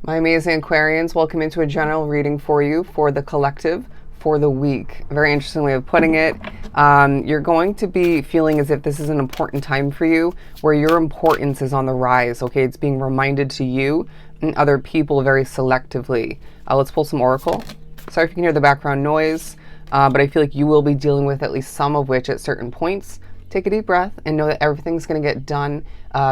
My amazing Aquarians, welcome into a general reading for you for the collective for the week. Very interesting way of putting it. You're going to be feeling as if this is an important time for you, where your importance is on the rise, okay? It's being reminded to you and other people very selectively. Let's pull some oracle. Sorry if you can hear the background noise, but I feel like you will be dealing with at least some of which at certain points. Take a deep breath and know that everything's going to get done,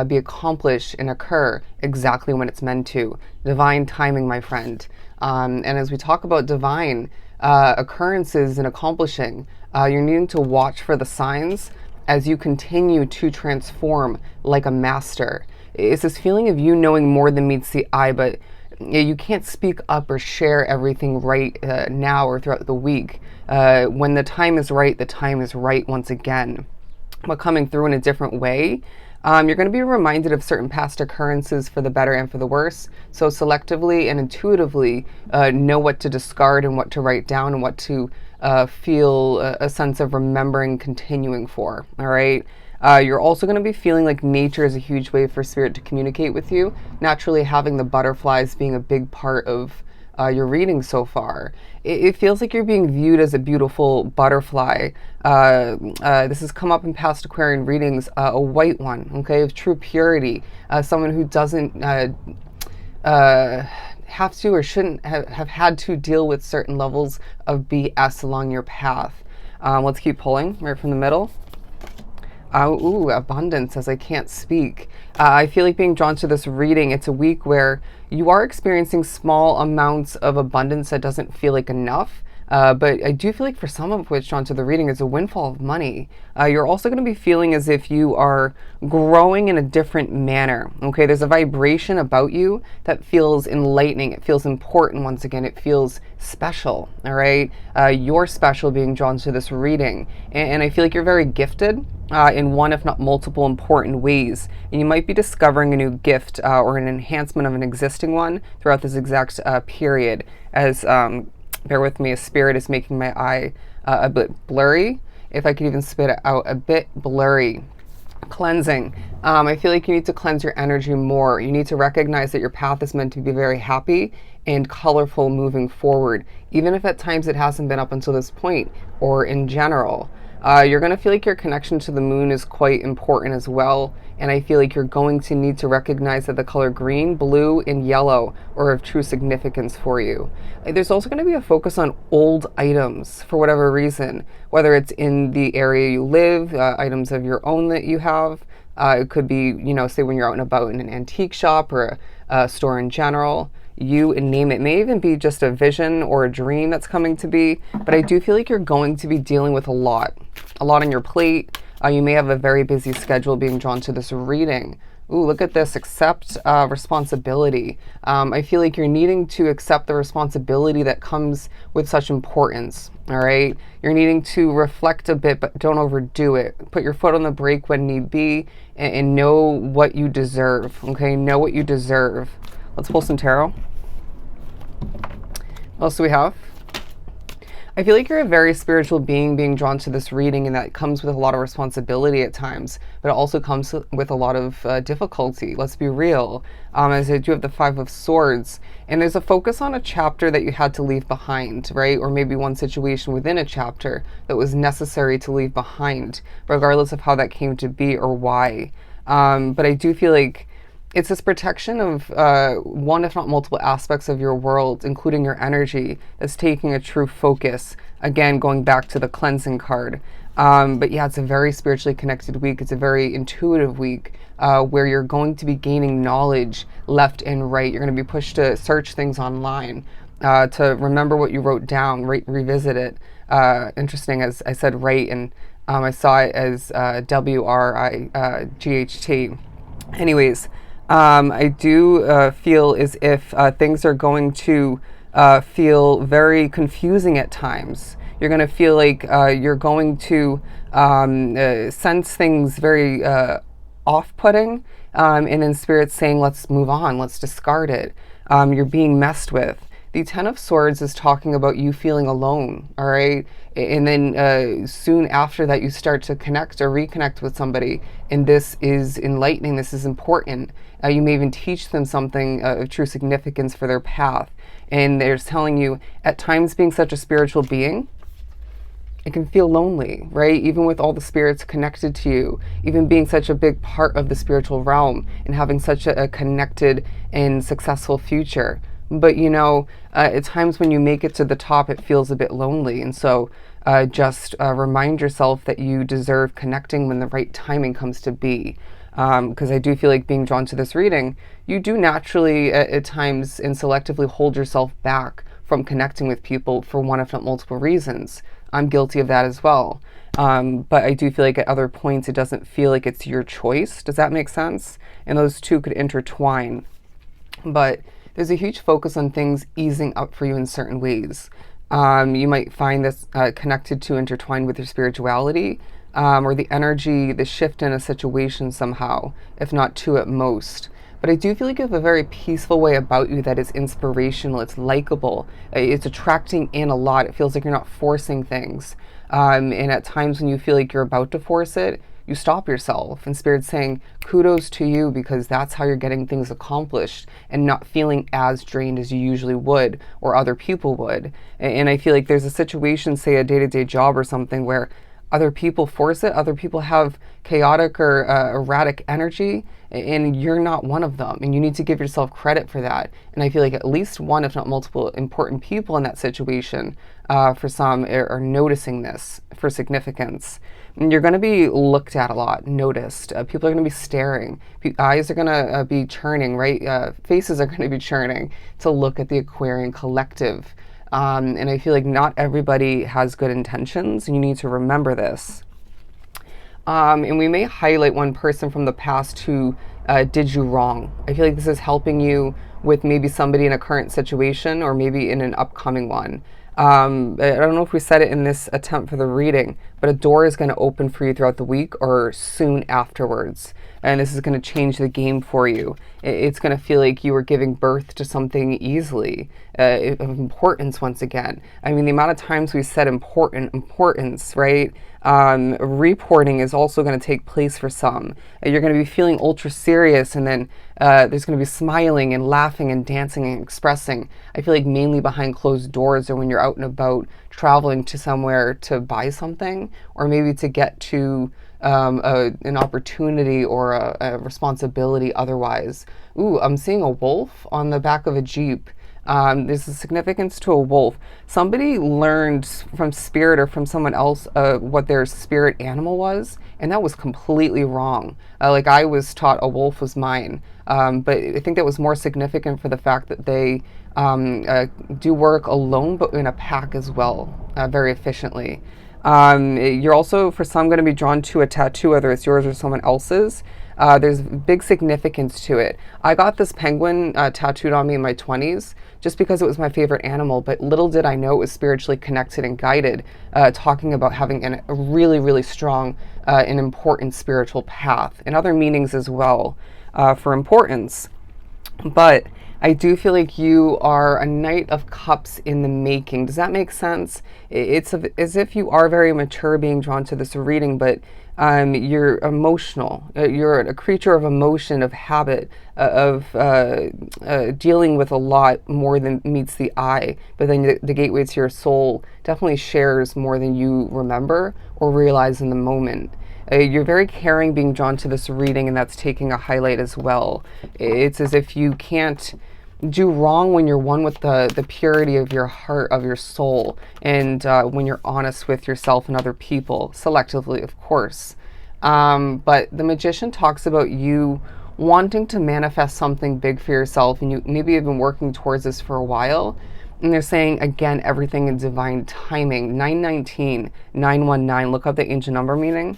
be accomplished, and occur exactly when it's meant to. Divine timing, my friend. And as we talk about divine occurrences and accomplishing, you're needing to watch for the signs as you continue to transform like a master. It's this feeling of you knowing more than meets the eye, but you can't speak up or share everything right now or throughout the week. When the time is right once again. But coming through in a different way. You're going to be reminded of certain past occurrences for the better and for the worse. So selectively and intuitively know what to discard and what to write down and what to feel a sense of remembering, continuing for. All right. You're also going to be feeling like nature is a huge way for spirit to communicate with you. Naturally, having the butterflies being a big part of your reading so far. It feels like you're being viewed as a beautiful butterfly. This has come up in past Aquarian readings, a white one, okay, of true purity, someone who doesn't have to or shouldn't have had to deal with certain levels of BS along your path. Let's keep pulling right from the middle. Ooh, abundance as I can't speak. I feel like being drawn to this reading, it's a week where you are experiencing small amounts of abundance that doesn't feel like enough. But I do feel like for some of which drawn to the reading is a windfall of money. You're also going to be feeling as if you are growing in a different manner. Okay, there's a vibration about you that feels enlightening. It feels important once again. It feels special. All right, you're special being drawn to this reading, and I feel like you're very gifted in one, if not multiple, important ways. And you might be discovering a new gift or an enhancement of an existing one throughout this exact period. As bear with me, a spirit is making my eye a bit blurry. If I could even spit it out, a bit blurry. Cleansing. I feel like you need to cleanse your energy more. You need to recognize that your path is meant to be very happy and colorful moving forward, even if at times it hasn't been up until this point or in general. You're going to feel like your connection to the moon is quite important as well. And I feel like you're going to need to recognize that the color green, blue, and yellow are of true significance for you. There's also going to be a focus on old items for whatever reason, whether it's in the area you live, items of your own that you have. It could be, you know, say when you're out and about in an antique shop or a store in general. You and name it. It may even be just a vision or a dream that's coming to be, but I do feel like you're going to be dealing with a lot on your plate. You may have a very busy schedule being drawn to this reading. Ooh, look at this, accept responsibility. I feel like you're needing to accept the responsibility that comes with such importance, all right? You're needing to reflect a bit, but don't overdo it. Put your foot on the brake when need be, and know what you deserve, okay? Know what you deserve. Let's pull some tarot. What else do we have? I feel like you're a very spiritual being being drawn to this reading, and that comes with a lot of responsibility at times, but it also comes with a lot of difficulty. Let's be real. As I do have the Five of Swords, and there's a focus on a chapter that you had to leave behind, right? Or maybe one situation within a chapter that was necessary to leave behind, regardless of how that came to be or why. But I do feel like it's this protection of one, if not multiple aspects of your world, including your energy, that's taking a true focus. Again, going back to the cleansing card. But yeah, it's a very spiritually connected week. It's a very intuitive week where you're going to be gaining knowledge left and right. You're going to be pushed to search things online, to remember what you wrote down, revisit it. Interesting, as I said, right, and I saw it as WRIGHT. Anyways, I do feel as if things are going to feel very confusing at times. You're going to feel like you're going to sense things very off-putting, and then Spirit's saying, let's move on, let's discard it. You're being messed with. The Ten of Swords is talking about you feeling alone, all right? And then soon after that, you start to connect or reconnect with somebody, and this is enlightening, this is important. You may even teach them something of true significance for their path. And they're telling you, at times being such a spiritual being, it can feel lonely, right? Even with all the spirits connected to you, even being such a big part of the spiritual realm and having such a connected and successful future. But at times when you make it to the top, it feels a bit lonely. And so just remind yourself that you deserve connecting when the right timing comes to be. Because I do feel like, being drawn to this reading, you do naturally at times and selectively hold yourself back from connecting with people for one, if not multiple reasons. I'm guilty of that as well. But I do feel like at other points it doesn't feel like it's your choice. Does that make sense? And those two could intertwine. But there's a huge focus on things easing up for you in certain ways. You might find this connected to, intertwined with your spirituality, or the energy, the shift in a situation somehow, if not two at most. But I do feel like you have a very peaceful way about you that is inspirational. It's likable. It's attracting in a lot. It feels like you're not forcing things. And at times when you feel like you're about to force it, you stop yourself. And Spirit's saying, kudos to you, because that's how you're getting things accomplished and not feeling as drained as you usually would or other people would. And I feel like there's a situation, say a day-to-day job or something, where other people force it, other people have chaotic or erratic energy, and you're not one of them, and you need to give yourself credit for that. And I feel like at least one, if not multiple, important people in that situation, for some, are noticing this for significance. And you're going to be looked at a lot, noticed. People are going to be staring. Eyes are going to be churning, right? Faces are going to be churning to look at the Aquarian collective. And I feel like not everybody has good intentions, and you need to remember this. And we may highlight one person from the past who did you wrong. I feel like this is helping you with maybe somebody in a current situation, or maybe in an upcoming one. I don't know if we said it in this attempt for the reading, but a door is going to open for you throughout the week or soon afterwards. And this is going to change the game for you. It's going to feel like you were giving birth to something easily, of importance once again. I mean, the amount of times we said importance, right? Reporting is also going to take place for some. You're going to be feeling ultra serious, and then there's going to be smiling and laughing and dancing and expressing. I feel like mainly behind closed doors, or when you're out and about traveling to somewhere to buy something, or maybe to get to an opportunity or a responsibility otherwise. Ooh, I'm seeing a wolf on the back of a Jeep. There's a significance to a wolf. Somebody learned from Spirit or from someone else what their spirit animal was, and that was completely wrong. Like, I was taught a wolf was mine, but I think that was more significant for the fact that they do work alone, but in a pack as well, very efficiently. You're also, for some, going to be drawn to a tattoo, whether it's yours or someone else's. There's big significance to it. I got this penguin tattooed on me in my 20s just because it was my favorite animal, but little did I know it was spiritually connected and guided, talking about having a really, really strong and important spiritual path, and other meanings as well for importance. But I do feel like you are a Knight of Cups in the making. Does that make sense? It's as if you are very mature being drawn to this reading, but you're emotional. You're a creature of emotion, of habit, of dealing with a lot more than meets the eye. But then the gateway to your soul definitely shares more than you remember or realize in the moment. You're very caring being drawn to this reading, and that's taking a highlight as well. It's as if you can't do wrong when you're one with the purity of your heart, of your soul, and when you're honest with yourself and other people, selectively, of course. But the Magician talks about you wanting to manifest something big for yourself, and you maybe have been working towards this for a while. And they're saying, again, everything in divine timing. 919, 919, look up the ancient number meaning.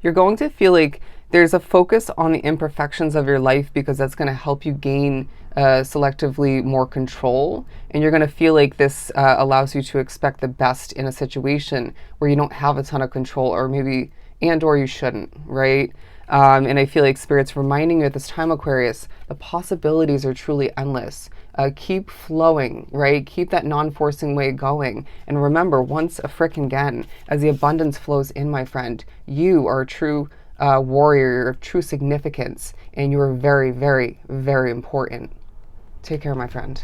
You're going to feel like there's a focus on the imperfections of your life, because that's going to help you gain selectively more control. And you're going to feel like this allows you to expect the best in a situation where you don't have a ton of control, or maybe, or you shouldn't, right? And I feel like Spirit's reminding you at this time, Aquarius, the possibilities are truly endless. Keep flowing, right? Keep that non-forcing way going. And remember, once a frickin' again, as the abundance flows in, my friend, you are a true warrior of true significance, and you are very, very, very important. Take care, my friend.